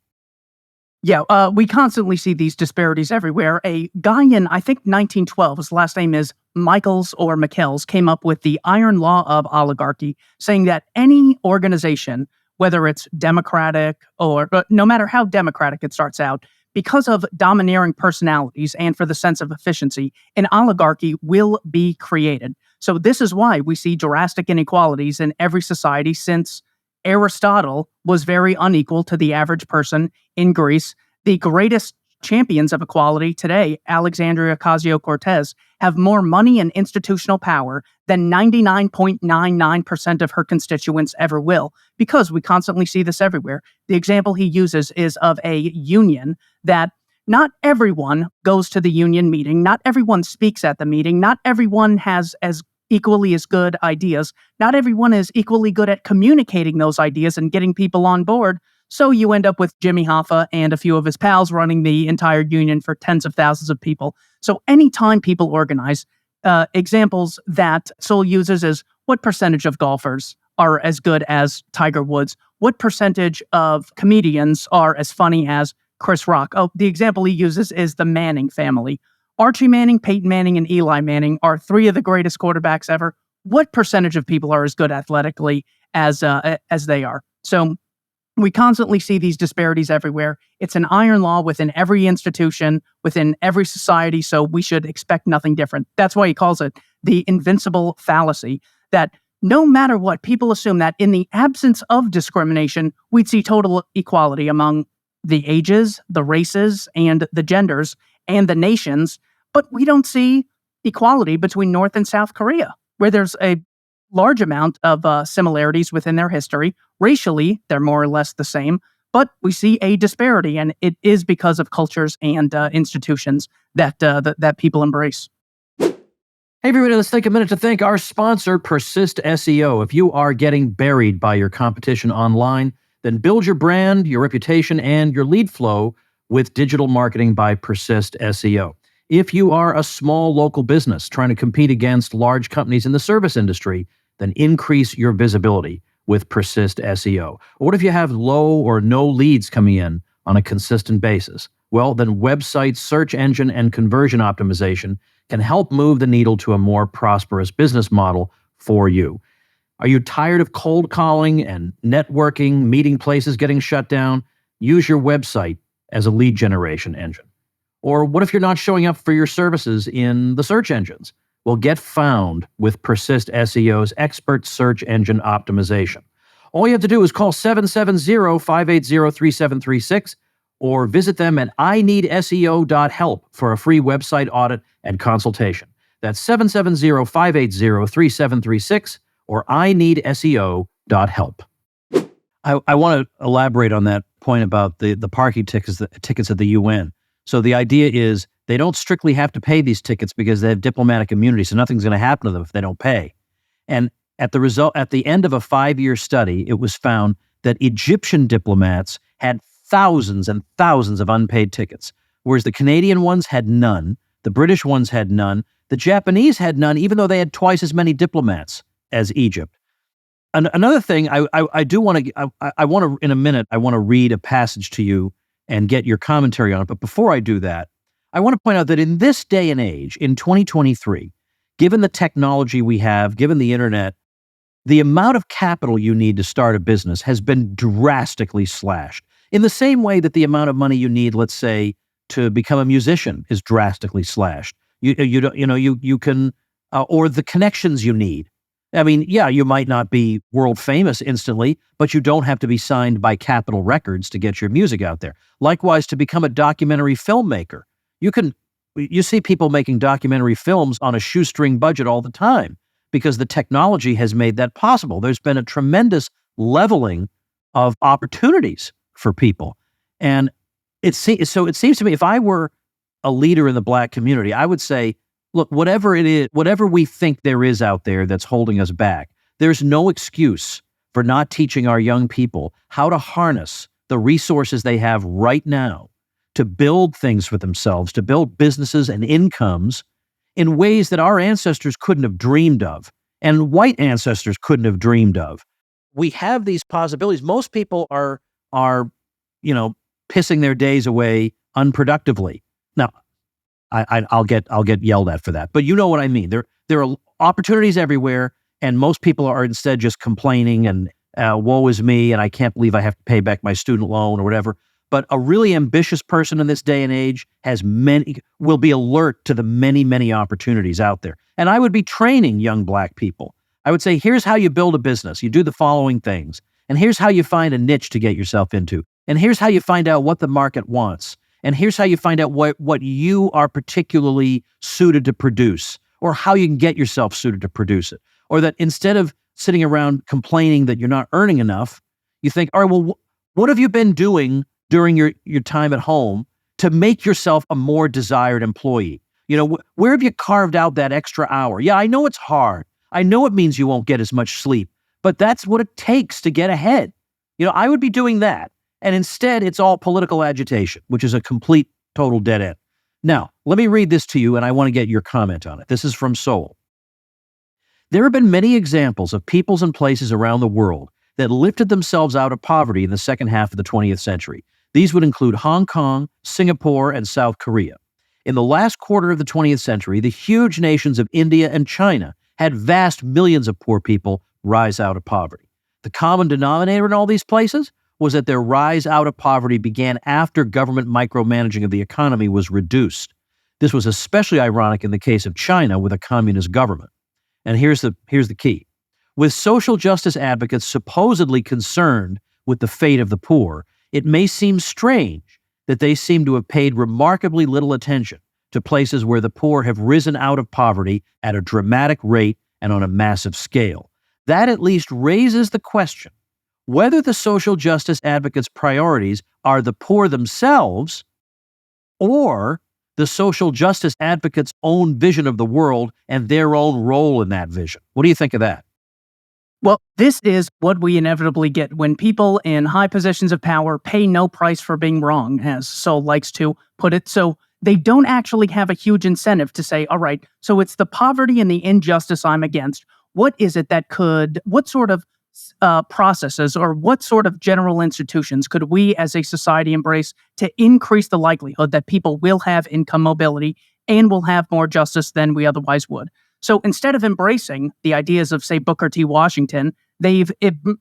Speaker 3: Yeah, we constantly see these disparities everywhere. A guy in, I think, 1912, his last name is Michaels or McKells, came up with the iron law of oligarchy, saying that any organization, whether it's democratic or no matter how democratic it starts out, because of domineering personalities and for the sense of efficiency, an oligarchy will be created. So this is why we see drastic inequalities in every society since Aristotle was very unequal to the average person in Greece. The greatest champions of equality today, Alexandria Ocasio-Cortez, have more money and institutional power than 99.99% of her constituents ever will, because we constantly see this everywhere. The example he uses is of a union that not everyone goes to the union meeting, not everyone speaks at the meeting, not everyone has as equally as good ideas. Not everyone is equally good at communicating those ideas and getting people on board. So you end up with Jimmy Hoffa and a few of his pals running the entire union for tens of thousands of people. So anytime people organize, examples that Sowell uses is what percentage of golfers are as good as Tiger Woods? What percentage of comedians are as funny as Chris Rock? Oh, the example he uses is the Manning family. Archie Manning, Peyton Manning, and Eli Manning are three of the greatest quarterbacks ever. What percentage of people are as good athletically as they are? So we constantly see these disparities everywhere. It's an iron law within every institution, within every society, so we should expect nothing different. That's why he calls it the invincible fallacy, that no matter what, people assume that in the absence of discrimination, we'd see total equality among the ages, the races, and the genders, and the nations, but we don't see equality between North and South Korea, where there's a large amount of similarities within their history. Racially, they're more or less the same, but we see a disparity, and it is because of cultures and institutions that people embrace.
Speaker 2: Hey, everybody, let's take a minute to thank our sponsor, Persist SEO. If you are getting buried by your competition online, then build your brand, your reputation, and your lead flow with digital marketing by Persist SEO. If you are a small local business trying to compete against large companies in the service industry, then increase your visibility with Persist SEO. Or what if you have low or no leads coming in on a consistent basis? Well, then website search engine and conversion optimization can help move the needle to a more prosperous business model for you. Are you tired of cold calling and networking, meeting places getting shut down? Use your website as a lead generation engine. Or what if you're not showing up for your services in the search engines? Well, get found with Persist SEO's expert search engine optimization. All you have to do is call 770-580-3736 or visit them at ineedseo.help for a free website audit and consultation. That's 770-580-3736 or ineedseo.help. I want to elaborate on that point about the parking tickets at the UN. So the idea is they don't strictly have to pay these tickets because they have diplomatic immunity, so nothing's going to happen to them if they don't pay. And at the end of a 5-year study, it was found that Egyptian diplomats had thousands and thousands of unpaid tickets, whereas the Canadian ones had none, the British ones had none, the Japanese had none, even though they had twice as many diplomats as Egypt. Another thing I want to in a minute, I want to read a passage to you and get your commentary on it. But before I do that, I want to point out that in this day and age, in 2023, given the technology we have, given the internet, the amount of capital you need to start a business has been drastically slashed. In the same way that the amount of money you need, let's say, to become a musician is drastically slashed. You can or the connections you need. I mean, yeah, you might not be world famous instantly, but you don't have to be signed by Capitol Records to get your music out there. Likewise, to become a documentary filmmaker, you see people making documentary films on a shoestring budget all the time because the technology has made that possible. There's been a tremendous leveling of opportunities for people. And it seems to me, if I were a leader in the Black community, I would say, look, whatever it is, whatever we think there is out there that's holding us back, there's no excuse for not teaching our young people how to harness the resources they have right now to build things for themselves, to build businesses and incomes in ways that our ancestors couldn't have dreamed of and white ancestors couldn't have dreamed of. We have these possibilities. Most people are pissing their days away unproductively. Now, I'll get yelled at for that, but you know what I mean. There are opportunities everywhere, and most people are instead just complaining and woe is me, and I can't believe I have to pay back my student loan or whatever. But a really ambitious person in this day and age will be alert to the many, many opportunities out there. And I would be training young Black people. I would say, here's how you build a business. You do the following things. And here's how you find a niche to get yourself into. And here's how you find out what the market wants. And here's how you find out what you are particularly suited to produce, or how you can get yourself suited to produce it. Or that instead of sitting around complaining that you're not earning enough, you think, all right, well, what have you been doing during your time at home to make yourself a more desired employee? Where have you carved out that extra hour? Yeah, I know it's hard. I know it means you won't get as much sleep, but that's what it takes to get ahead. I would be doing that. And instead, it's all political agitation, which is a complete, total dead end. Now, let me read this to you, and I want to get your comment on it. This is from Sowell. There have been many examples of peoples and places around the world that lifted themselves out of poverty in the second half of the 20th century. These would include Hong Kong, Singapore, and South Korea. In the last quarter of the 20th century, the huge nations of India and China had vast millions of poor people rise out of poverty. The common denominator in all these places was that their rise out of poverty began after government micromanaging of the economy was reduced. This was especially ironic in the case of China with a communist government. And here's the key. With social justice advocates supposedly concerned with the fate of the poor, it may seem strange that they seem to have paid remarkably little attention to places where the poor have risen out of poverty at a dramatic rate and on a massive scale. That at least raises the question whether the social justice advocates' priorities are the poor themselves or the social justice advocates' own vision of the world and their own role in that vision. What do you think of that?
Speaker 3: Well, this is what we inevitably get when people in high positions of power pay no price for being wrong, as Sowell likes to put it. So they don't actually have a huge incentive to say, all right, so it's the poverty and the injustice I'm against. What is it that what sort of processes or what sort of general institutions could we as a society embrace to increase the likelihood that people will have income mobility and will have more justice than we otherwise would? So instead of embracing the ideas of, say, Booker T. Washington, they've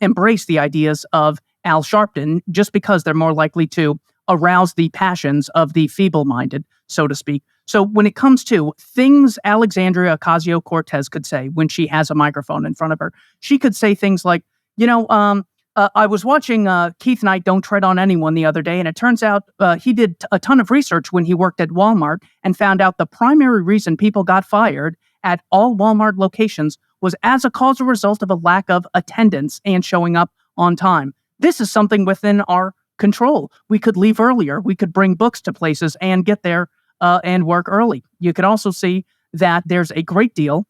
Speaker 3: embraced the ideas of Al Sharpton just because they're more likely to arouse the passions of the feeble-minded, so to speak. So when it comes to things Alexandria Ocasio-Cortez could say when she has a microphone in front of her, she could say things like, I was watching Keith Knight, Don't Tread on Anyone, the other day, and it turns out he did a ton of research when he worked at Walmart and found out the primary reason people got fired at all Walmart locations was as a causal result of a lack of attendance and showing up on time. This is something within our control. We could leave earlier. We could bring books to places and get there and work early. You could also see that there's a great deal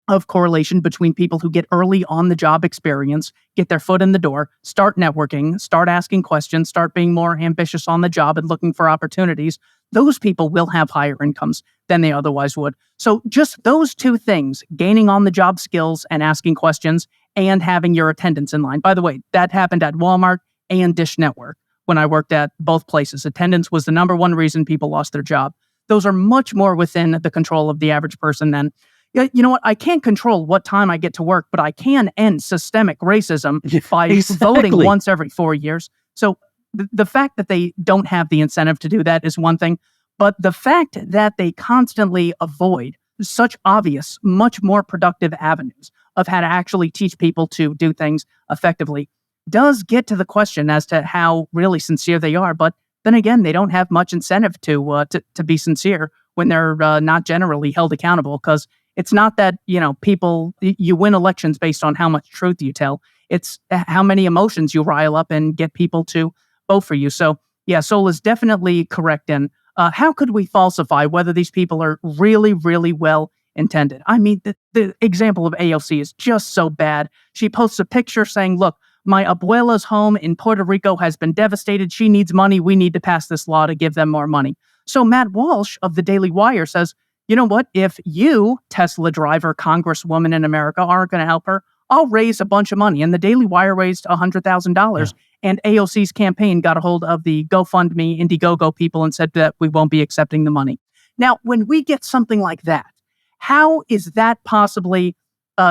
Speaker 3: of correlation between people who get early on the job experience, get their foot in the door, start networking, start asking questions, start being more ambitious on the job and looking for opportunities. Those people will have higher incomes than they otherwise would. So just those two things, gaining on the job skills and asking questions and having your attendance in line. By the way, that happened at Walmart and Dish Network when I worked at both places. Attendance was the number one reason people lost their job. Those are much more within the control of the average person than, you know what, I can't control what time I get to work, but I can end systemic racism by voting once every 4 years. So the fact that they don't have the incentive to do that is one thing, but the fact that they constantly avoid such obvious, much more productive avenues of how to actually teach people to do things effectively does get to the question as to how really sincere they are. But then again, they don't have much incentive to be sincere when they're not generally held accountable, because it's not that, people, you win elections based on how much truth you tell. It's how many emotions you rile up and get people to vote for you. So, yeah, Sowell is definitely correct. And how could we falsify whether these people are really, really well intended? I mean, the example of AOC is just so bad. She posts a picture saying, look, my abuela's home in Puerto Rico has been devastated. She needs money. We need to pass this law to give them more money. So Matt Walsh of the Daily Wire says, you know what? If you, Tesla driver, congresswoman in America, aren't going to help her, I'll raise a bunch of money. And the Daily Wire raised $100,000. And AOC's campaign got a hold of the GoFundMe Indiegogo people and said that we won't be accepting the money. Now, when we get something like that, how is that possibly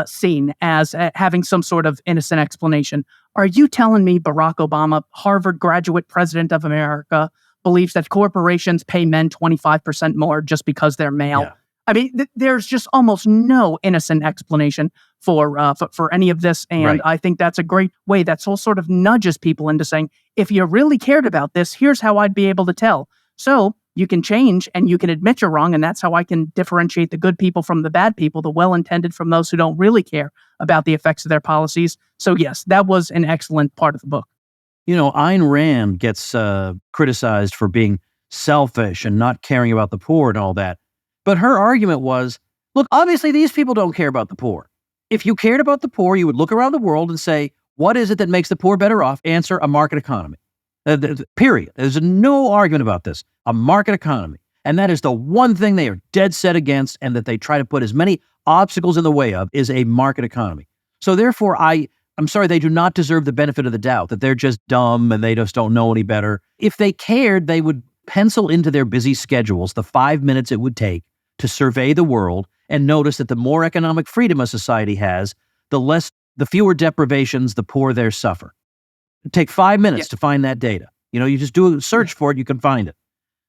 Speaker 3: seen as having some sort of innocent explanation? Are you telling me Barack Obama, Harvard graduate president of America, believes that corporations pay men 25% more just because they're male? Yeah. I mean, there's just almost no innocent explanation for any of this. And right. I think that's a great way that sort of nudges people into saying, if you really cared about this, here's how I'd be able to tell. So you can change and you can admit you're wrong. And that's how I can differentiate the good people from the bad people, the well-intended from those who don't really care about the effects of their policies. So yes, that was an excellent part of the book.
Speaker 2: Ayn Rand gets criticized for being selfish and not caring about the poor and all that. But her argument was, look, obviously these people don't care about the poor. If you cared about the poor, you would look around the world and say, what is it that makes the poor better off? Answer, a market economy. Period. There's no argument about this. A market economy. And that is the one thing they are dead set against, and that they try to put as many obstacles in the way of, is a market economy. So therefore, I'm sorry, they do not deserve the benefit of the doubt, that they're just dumb and they just don't know any better. If they cared, they would pencil into their busy schedules the 5 minutes it would take to survey the world and notice that the more economic freedom a society has, the fewer deprivations the poor there suffer. It'd take 5 minutes to find that data. You just do a search for it, you can find it.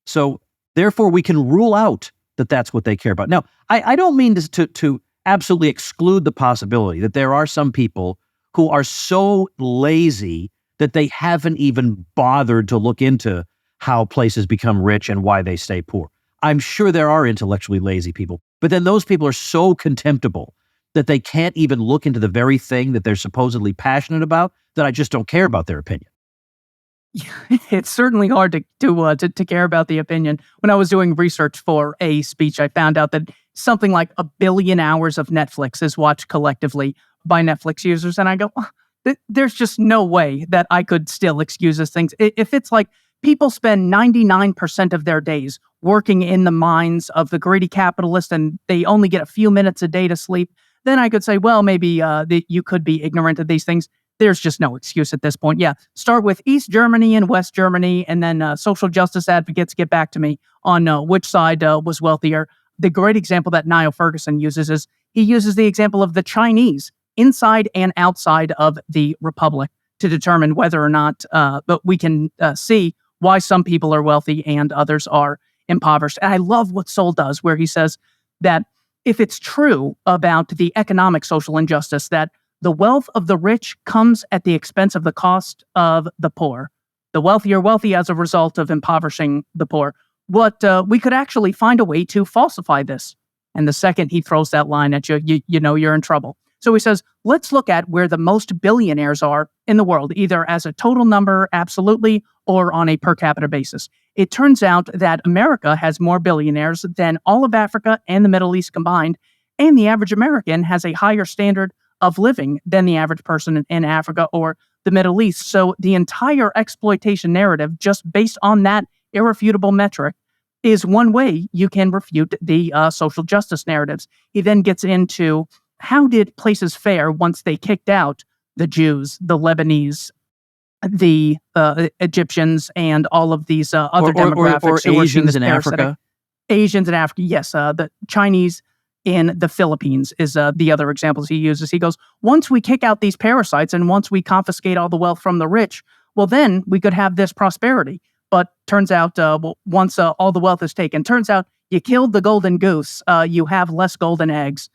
Speaker 2: So therefore, we can rule out that that's what they care about. Now, I don't mean this to absolutely exclude the possibility that there are some people who are so lazy that they haven't even bothered to look into how places become rich and why they stay poor. I'm sure there are intellectually lazy people, but then those people are so contemptible that they can't even look into the very thing that they're supposedly passionate about, that I just don't care about their opinion.
Speaker 3: It's certainly hard to care about the opinion. When I was doing research for a speech, I found out that something like 1 billion hours of Netflix is watched collectively by Netflix users, and I go, there's just no way that I could still excuse these things. If it's like people spend 99% of their days working in the mines of the greedy capitalist and they only get a few minutes a day to sleep, then I could say, well, maybe you could be ignorant of these things. There's just no excuse at this point. Yeah, start with East Germany and West Germany, and then social justice advocates get back to me on which side was wealthier. The great example that Niall Ferguson uses is he uses the example of the Chinese inside and outside of the Republic to determine whether or not but we can see why some people are wealthy and others are impoverished. And I love what Sowell does, where he says that if it's true about the economic social injustice that the wealth of the rich comes at the expense of the cost of the poor, the wealthy are wealthy as a result of impoverishing the poor, we could actually find a way to falsify this. And the second he throws that line at you, you know you're in trouble. So he says, let's look at where the most billionaires are in the world, either as a total number, absolutely, or on a per capita basis. It turns out that America has more billionaires than all of Africa and the Middle East combined, and the average American has a higher standard of living than the average person in Africa or the Middle East. So the entire exploitation narrative, just based on that irrefutable metric, is one way you can refute the social justice narratives. He then gets into how did places fare once they kicked out the Jews, the Lebanese, the Egyptians, and all of these other demographics.
Speaker 2: Or Asians in Africa.
Speaker 3: Asians in Africa, yes. The Chinese in the Philippines is the other examples he uses. He goes, once we kick out these parasites and once we confiscate all the wealth from the rich, well, then we could have this prosperity. But turns out, once all the wealth is taken, turns out you killed the golden goose. You have less golden eggs.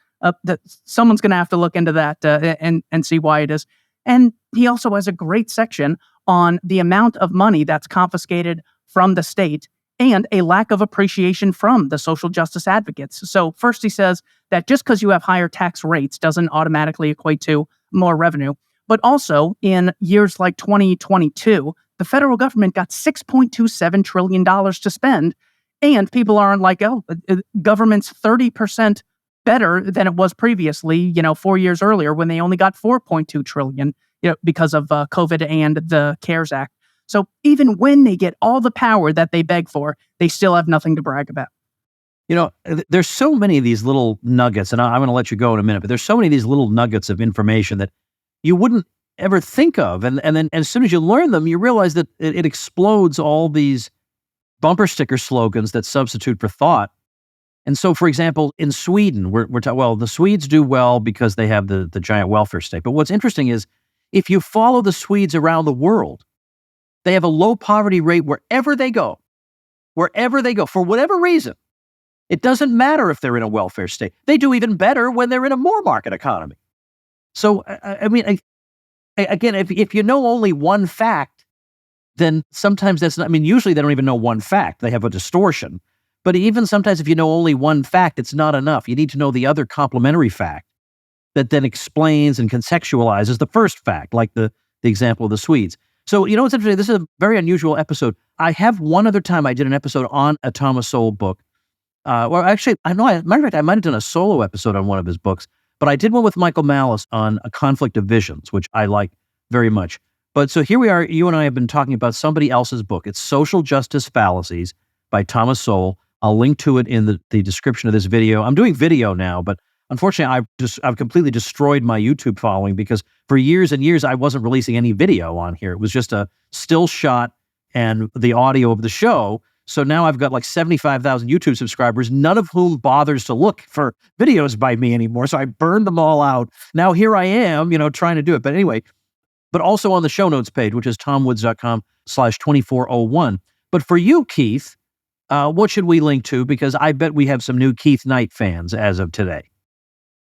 Speaker 3: Someone's going to have to look into that and see why it is. And he also has a great section on the amount of money that's confiscated from the state and a lack of appreciation from the social justice advocates. So first he says that just because you have higher tax rates doesn't automatically equate to more revenue. But also in years like 2022, the federal government got $6.27 trillion to spend. And people aren't like, government's 30% better than it was previously, 4 years earlier when they only got $4.2 trillion, because of COVID and the CARES Act. So even when they get all the power that they beg for, they still have nothing to brag about.
Speaker 2: There's so many of these little nuggets, and I'm going to let you go in a minute, but there's so many of these little nuggets of information that you wouldn't ever think of. And then as soon as you learn them, you realize that it explodes all these bumper sticker slogans that substitute for thought. And so, for example, in Sweden, we're talking, the Swedes do well because they have the giant welfare state. But what's interesting is if you follow the Swedes around the world, they have a low poverty rate wherever they go, for whatever reason. It doesn't matter if they're in a welfare state. They do even better when they're in a more market economy. So, again, if you know only one fact, then sometimes that's not, usually they don't even know one fact. They have a distortion. But even sometimes if you know only one fact, it's not enough. You need to know the other complementary fact that then explains and contextualizes the first fact, like the example of the Swedes. So, what's interesting? This is a very unusual episode. I have one other time I did an episode on a Thomas Sowell book. Actually, matter of fact, I might have done a solo episode on one of his books, but I did one with Michael Malice on A Conflict of Visions, which I like very much. But so here we are, you and I have been talking about somebody else's book. It's Social Justice Fallacies by Thomas Sowell. I'll link to it in the description of this video. I'm doing video now, but unfortunately, I've completely destroyed my YouTube following because for years and years, I wasn't releasing any video on here. It was just a still shot and the audio of the show. So now I've got like 75,000 YouTube subscribers, none of whom bothers to look for videos by me anymore. So I burned them all out. Now here I am, trying to do it. But anyway, but also on the show notes page, which is tomwoods.com/2401. But for you, Keith, what should we link to? Because I bet we have some new Keith Knight fans as of today.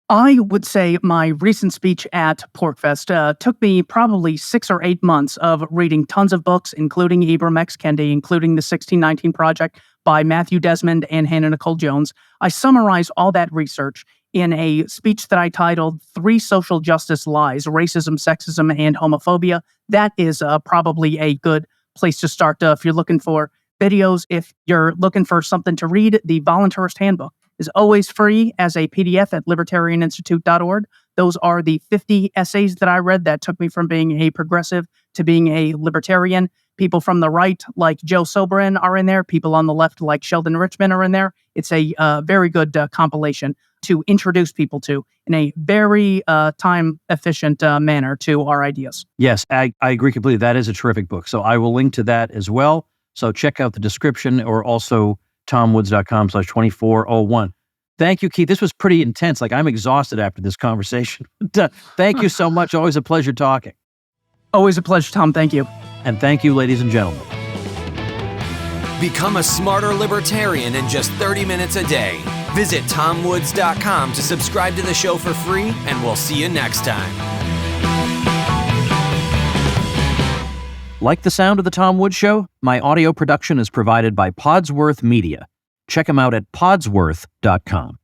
Speaker 3: I would say my recent speech at PorkFest took me probably 6 or 8 months of reading tons of books, including Ibram X. Kendi, including the 1619 Project by Matthew Desmond and Hannah Nicole Jones. I summarized all that research in a speech that I titled Three Social Justice Lies, Racism, Sexism, and Homophobia. That is probably a good place to start if you're looking for videos. If you're looking for something to read, the Voluntarist Handbook is always free as a PDF at libertarianinstitute.org. Those are the 50 essays that I read that took me from being a progressive to being a libertarian. People from the right, like Joe Sobran, are in there. People on the left, like Sheldon Richman, are in there. It's a very good compilation to introduce people to in a very time-efficient manner to our ideas.
Speaker 2: Yes, I agree completely. That is a terrific book. So I will link to that as well. So check out the description, or also tomwoods.com/2401. Thank you, Keith. This was pretty intense. Like, I'm exhausted after this conversation. Thank you so much. Always a pleasure talking.
Speaker 3: Always a pleasure, Tom. Thank you.
Speaker 2: And thank you, ladies and gentlemen.
Speaker 1: Become a smarter libertarian in just 30 minutes a day. Visit tomwoods.com to subscribe to the show for free, and we'll see you next time.
Speaker 2: Like the sound of The Tom Woods Show? My audio production is provided by Podsworth Media. Check them out at podsworth.com.